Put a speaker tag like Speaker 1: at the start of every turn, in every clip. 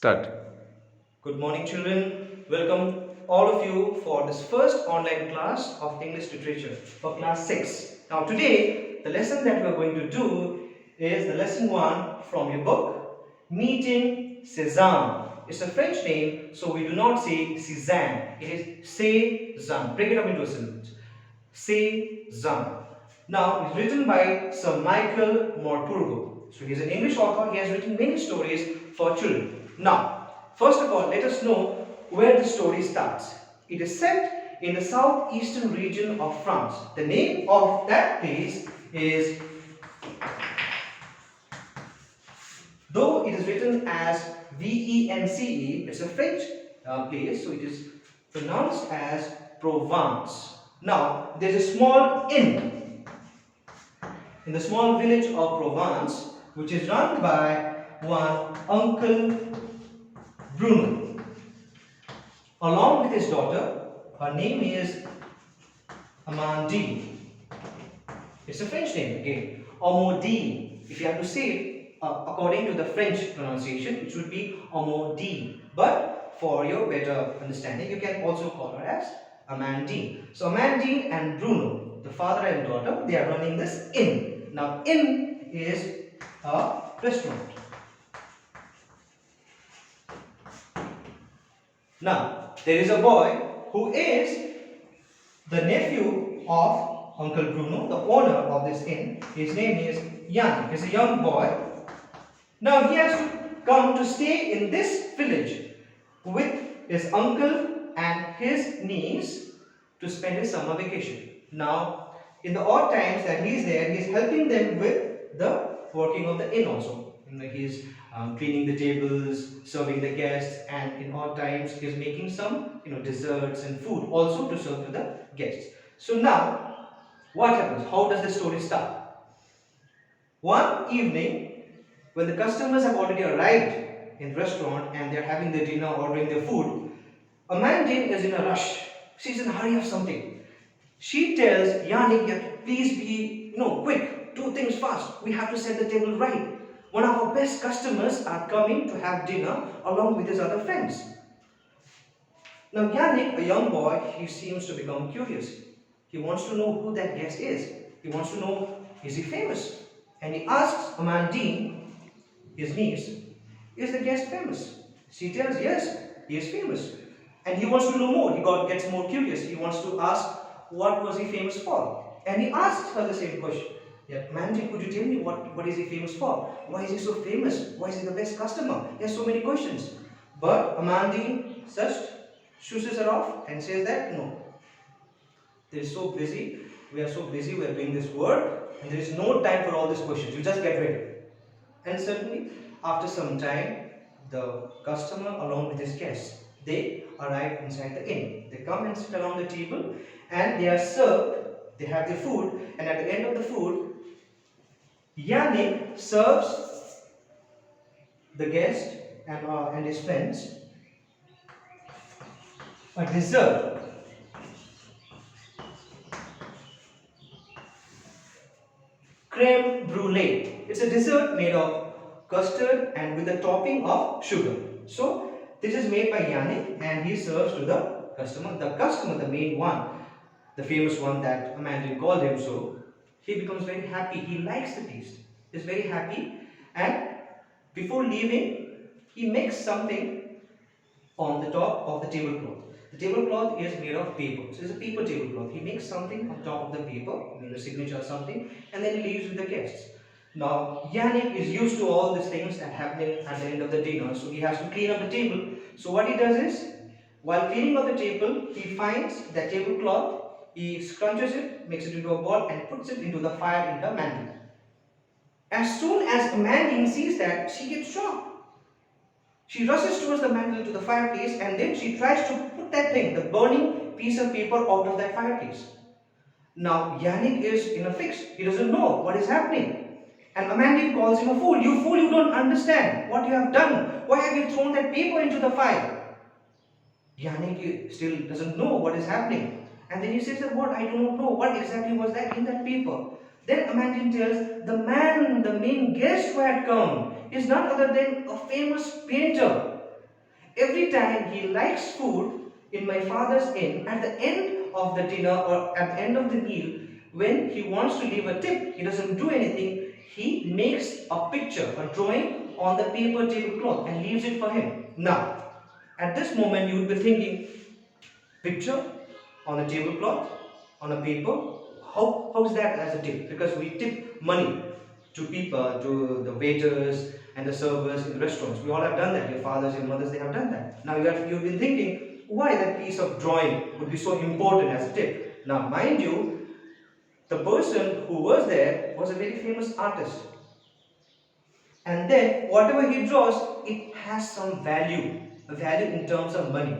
Speaker 1: Start.
Speaker 2: Good morning, children. Welcome all of you for this first online class of English literature for class 6. Now, today, the lesson that we are going to do is the lesson 1 from your book, Meeting Cézanne. It's a French name, so we do not say Cézanne. It is Cézanne. Break it up into a syllable. Cézanne. Now, it's written by Sir Michael Morpurgo. So, he's an English author. He has written many stories for children. Now, first of all, let us know where the story starts. It is set in the southeastern region of France. The name of that place is, though it is written as Vence, it's a French place, so it is pronounced as Provence. Now, there is a small inn in the small village of Provence, which is run by one Uncle Bruno, along with his daughter. Her name is Amandine. It's a French name again. Amandine. If you have to say it according to the French pronunciation, it should be Amandine. But for your better understanding, you can also call her as Amandine. So Amandine and Bruno, the father and daughter, they are running this inn. Now, inn is a restaurant. Now, there is a boy who is the nephew of Uncle Bruno, the owner of this inn. His name is Yannick. He's a young boy. Now, he has to come to stay in this village with his uncle and his niece to spend his summer vacation. Now, in the odd times that he's there, he's helping them with the working of the inn also. He's cleaning the tables, serving the guests, and in odd times he's making some desserts and food also to serve to the guests. So now, what happens? How does the story start? One evening, when the customers have already arrived in the restaurant and they're having their dinner, ordering their food, Amandine is in a rush. She's in a hurry of something. She tells Yannick, please be, quick, do things fast. We have to set the table right. One of our best customers are coming to have dinner along with his other friends. Now Yannick, a young boy, he seems to become curious. He wants to know who that guest is. He wants to know, is he famous? And he asks Amandine, his niece, is the guest famous? She tells, yes, he is famous. And he wants to know more. Gets more curious. He wants to ask, what was he famous for? And he asks her the same question. Yeah, Mandy, could you tell me what is he famous for? Why is he so famous? Why is he the best customer? He has so many questions. But Amandine just shushes her off and says that no. They're so busy. We are so busy. We are doing this work, and there is no time for all these questions. You just get ready. And suddenly, after some time, the customer along with his guests, they arrive inside the inn. They come and sit around the table, and they are served. They have their food, and at the end of the food, Yannick serves the guest and his friends a dessert. Creme brulee. It's a dessert made of custard and with a topping of sugar. So this is made by Yannick and he serves to the customer. The customer, the main one, the famous one that Amanda called him so, he becomes very happy. He likes the taste. He's very happy, and before leaving, he makes something on the top of the tablecloth. The tablecloth is made of paper. So it's a paper tablecloth. He makes something on top of the paper, maybe a signature or something, and then he leaves with the guests. Now, Yannick is used to all these things that happening at the end of the dinner, so he has to clean up the table. So what he does is, while cleaning up the table, he finds that tablecloth, he scrunches it, makes it into a ball, and puts it into the fire in the mantle. As soon as Amandine sees that, she gets shocked. She rushes towards the mantle to the fireplace and then she tries to put that thing, the burning piece of paper, out of that fireplace. Now Yannick is in a fix. He doesn't know what is happening. And Amandine calls him a fool. You fool, you don't understand what you have done. Why have you thrown that paper into the fire? Yannick still doesn't know what is happening. And then he says that, what? I do not know. What exactly was that in that paper? Then Amandine tells, the main guest who had come is none other than a famous painter. Every time he likes food in my father's inn, at the end of the dinner or at the end of the meal, when he wants to leave a tip, he doesn't do anything. He makes a picture, a drawing on the paper tablecloth and leaves it for him. Now, at this moment, you would be thinking, picture on a tablecloth, on a paper, how is that as a tip? Because we tip money to people, to the waiters and the servers in the restaurants. We all have done that. Your fathers, your mothers, they have done that. Now you've been thinking, why that piece of drawing would be so important as a tip? Now, mind you, the person who was there was a very famous artist. And then whatever he draws, it has some value, a value in terms of money.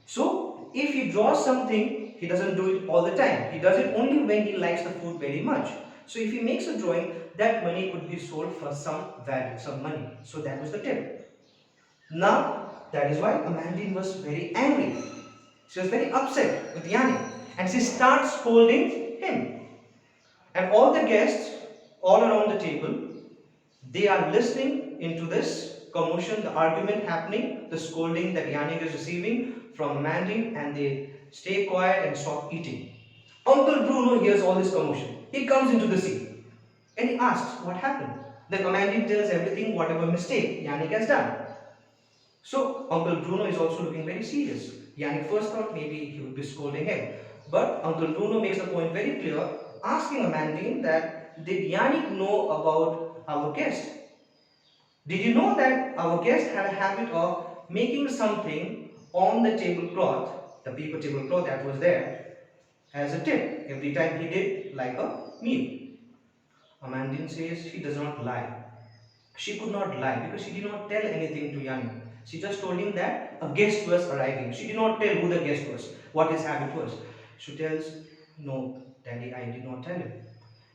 Speaker 2: So if he draws something, he doesn't do it all the time. He does it only when he likes the food very much. So if he makes a drawing, that money could be sold for some value, some money. So that was the tip. Now that is why Amandine was very angry. She was very upset with Yannick, and she starts scolding him. And all the guests all around the table, they are listening into this commotion, the argument happening, the scolding that Yannick is receiving from Amandine, and they stay quiet and stop eating. Uncle Bruno hears all this commotion. He comes into the scene and he asks what happened. Then Amandine tells everything, whatever mistake Yannick has done. So Uncle Bruno is also looking very serious. Yannick first thought maybe he would be scolding him. But Uncle Bruno makes the point very clear, asking Amandine that did Yannick know about our guest? Did you know that our guest had a habit of making something on the tablecloth, the paper tablecloth that was there, as a tip every time he did like a meal? Amandine says she does not lie. She could not lie because she did not tell anything to Yannick. She just told him that a guest was arriving. She did not tell who the guest was, what his habit was. She tells, no, Daddy, I did not tell him.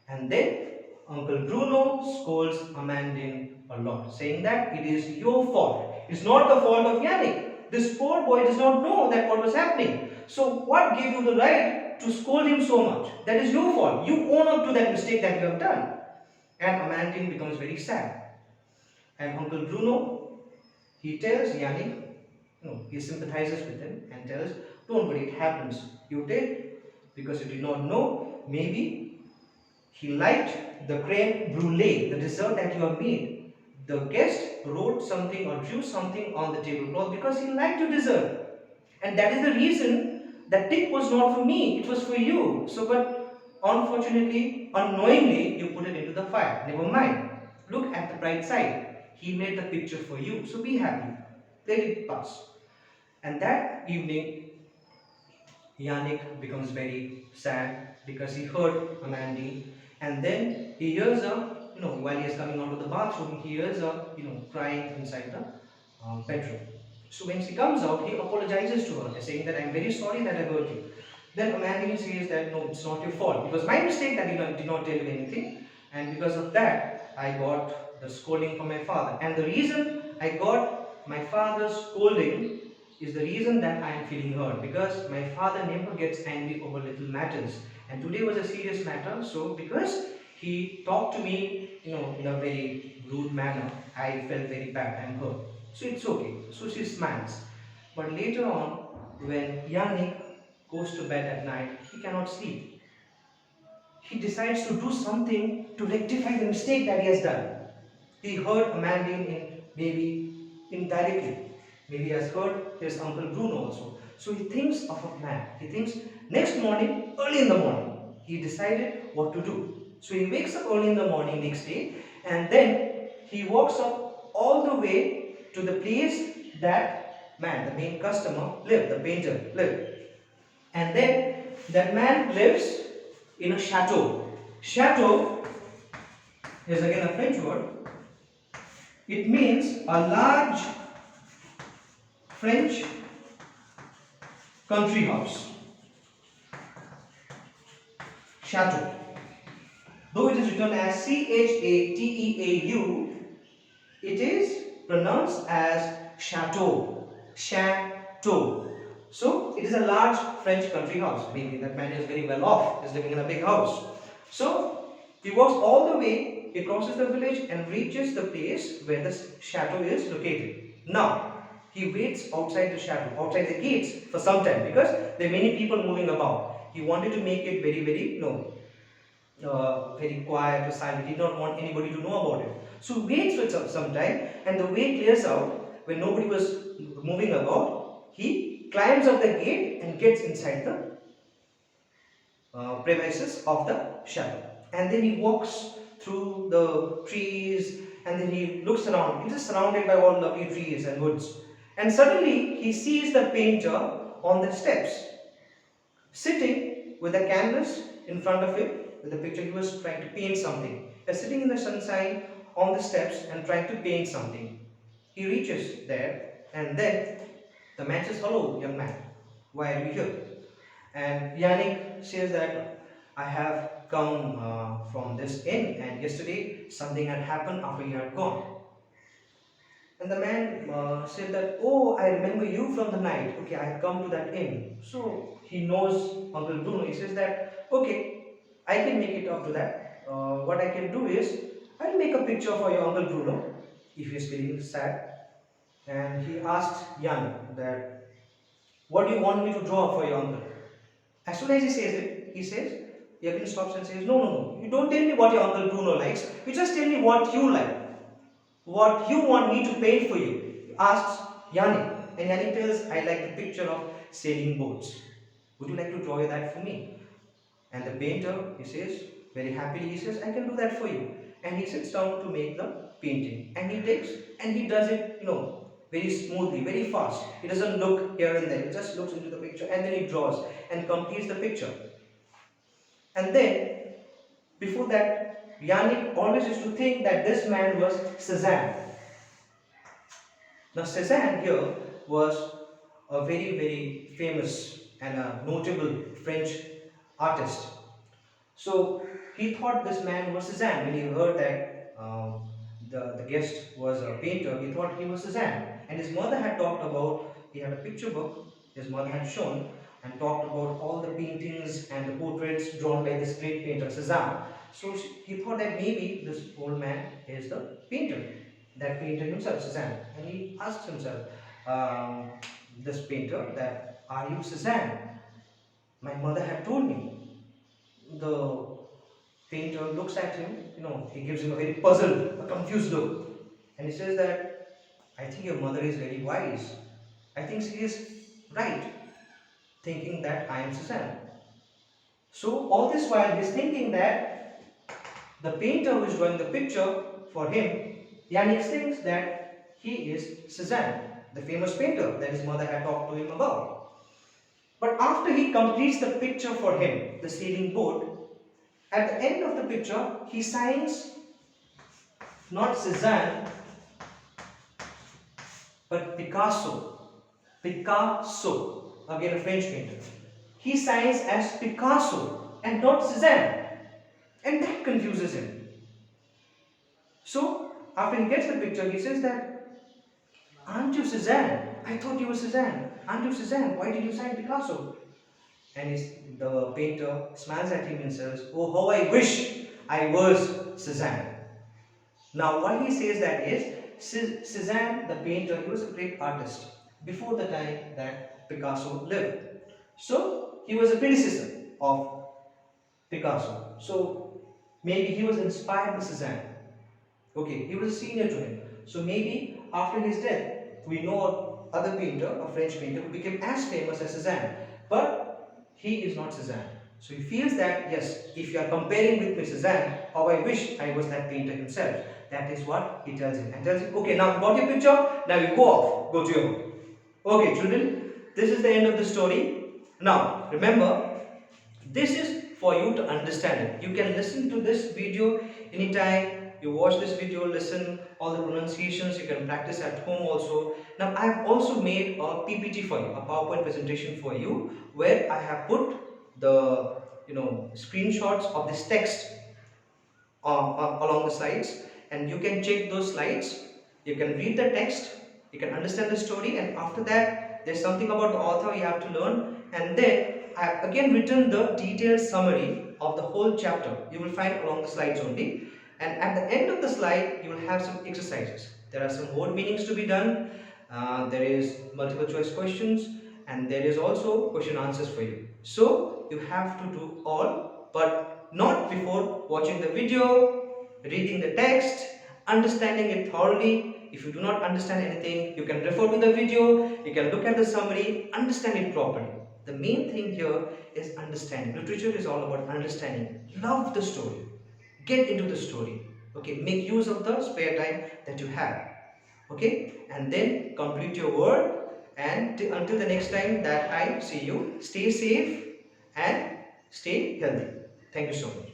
Speaker 2: And then Uncle Bruno scolds Amandine a lot, saying that it is your fault. It's not the fault of Yannick. This poor boy does not know that what was happening. So what gave you the right to scold him so much? That is your fault. You own up to that mistake that you have done. And Amandine becomes very sad. And Uncle Bruno, he tells Yannick, he sympathizes with him and tells, don't worry, it happens. You did because you did not know. Maybe he liked the creme brulee, the dessert that you have made. The guest wrote something or drew something on the tablecloth because he liked your dessert. And that is the reason that tip was not for me, it was for you. So, but unfortunately, unknowingly, you put it into the fire. Never mind. Look at the bright side. He made the picture for you. So be happy. Let it pass. And that evening, Yannick becomes very sad because he heard Amandine, and then he hears her, while he is coming out of the bathroom, he hears her, crying inside the bedroom. So when she comes out, he apologizes to her, saying that I'm very sorry that I hurt you. Then Amandine says that no, it's not your fault. It was my mistake that I did not tell you anything, and because of that, I got the scolding from my father. And the reason I got my father's scolding is the reason that I am feeling hurt, because my father never gets angry over little matters, and today was a serious matter. So because he talked to me, in a very rude manner, I felt very bad and hurt. So it's okay. So she smiles. But later on, when Yannick goes to bed at night, he cannot sleep. He decides to do something to rectify the mistake that he has done. He heard Amandine maybe indirectly. Maybe he has heard his Uncle Bruno also. So he thinks of a plan. He thinks next morning, early in the morning, he decided what to do. So he wakes up early in the morning next day, and then he walks up all the way to the place that man, the main customer, lived, the painter lived. And then that man lives in a chateau. Chateau is again a French word. It means a large French country house. Chateau. Though it is written as Chateau, it is pronounced as chateau. Chateau. So it is a large French country house. Maybe that man is very well off, is living in a big house. So he walks all the way, he crosses the village and reaches the place where the chateau is located. Now, He waits outside the shadow, outside the gates for some time because there are many people moving about. He wanted to make it very, very, very quiet or silent. He did not want anybody to know about it. So he waits for some time, and the way clears out when nobody was moving about. He climbs up the gate and gets inside the premises of the shadow. And then he walks through the trees and then he looks around. It is surrounded by all lovely trees and woods. And suddenly he sees the painter on the steps, sitting with a canvas in front of him with a picture. He was trying to paint something. He was sitting in the sunshine on the steps and trying to paint something. He reaches there and then the man says, "Hello, young man, why are you here?" And Yannick says that I have come from this inn, and yesterday something had happened after you had gone. And the man said that, "Oh, I remember you from the night. Okay, I had come to that inn." So he knows Uncle Bruno. He says that, "Okay, I can make it up to that. What I can do is, I'll make a picture for your Uncle Bruno if he is feeling sad." And he asked Yannick that, "What do you want me to draw for your uncle?" As soon as he says it, he says, Yevin stops and says, "No, no, no. You don't tell me what your Uncle Bruno likes. You just tell me what you like. What you want me to paint for you." He asks Yannick. And Yannick tells, "I like the picture of sailing boats. Would you like to draw that for me?" And the painter, he says, very happily, he says, "I can do that for you." And he sits down to make the painting. And he takes and he does it, very smoothly, very fast. He doesn't look here and there. He just looks into the picture and then he draws and completes the picture. And then, before that, Yannick always used to think that this man was Cézanne. Now, Cézanne here was a very, very famous and a notable French artist. So he thought this man was Cézanne. When he heard that the guest was a painter, he thought he was Cézanne. And his mother had talked about, he had a picture book, his mother had shown and talked about all the paintings and the portraits drawn by this great painter Cézanne. So he thought that maybe this old man is the painter, that painter himself, Cézanne. And he asked himself, this painter, that, "Are you Cézanne? My mother had told me." The painter looks at him, he gives him a very puzzled, a confused look. And he says that, "I think your mother is very wise. I think she is right, thinking that I am Cézanne." So all this while he's thinking that the painter who is drawing the picture for him, Yannick thinks that he is Cézanne, the famous painter that his mother had talked to him about. But after he completes the picture for him, the sailing boat, at the end of the picture, he signs not Cézanne but Picasso. Picasso, again a French painter. He signs as Picasso and not Cézanne, and that confuses him. So, after he gets the picture, he says that, "Aren't you Cézanne? I thought you were Cézanne. Aren't you Cézanne? Why did you sign Picasso?" And the painter smiles at him and says, "Oh, how I wish I was Cézanne." Now, why he says that is, Cézanne, the painter, he was a great artist before the time that Picasso lived. So, he was a predecessor of Picasso. So, maybe he was inspired by Cézanne. Okay, he was a senior to him. So, maybe after his death, we know other painter, a French painter, who became as famous as Cézanne. But he is not Cézanne. So he feels that, yes, if you are comparing with me Cézanne, how I wish I was that painter himself. That is what he tells him. And tells him, "Okay, now you got your picture, now you go off, go to your home." Okay, children, this is the end of the story. Now, remember, this is for you to understand it. You can listen to this video anytime. You watch this video, listen all the pronunciations. You can practice at home also. Now, I have also made a PPT for you, a PowerPoint presentation for you, where I have put the screenshots of this text along the slides, and you can check those slides. You can read the text. You can understand the story, and after that, there's something about the author you have to learn, and then I have again written the detailed summary of the whole chapter. You will find along the slides only. And at the end of the slide, you will have some exercises. There are some word meanings to be done. there is multiple choice questions, and there is also question answers for you. So you have to do all, but not before watching the video, reading the text, understanding it thoroughly. If you do not understand anything, you can refer to the video, you can look at the summary, understand it properly. The main thing here is understanding. Literature is all about understanding. Love the story. Get into the story. Okay, make use of the spare time that you have. Okay, and then complete your work, and until the next time that I see you, stay safe and stay healthy. Thank you so much.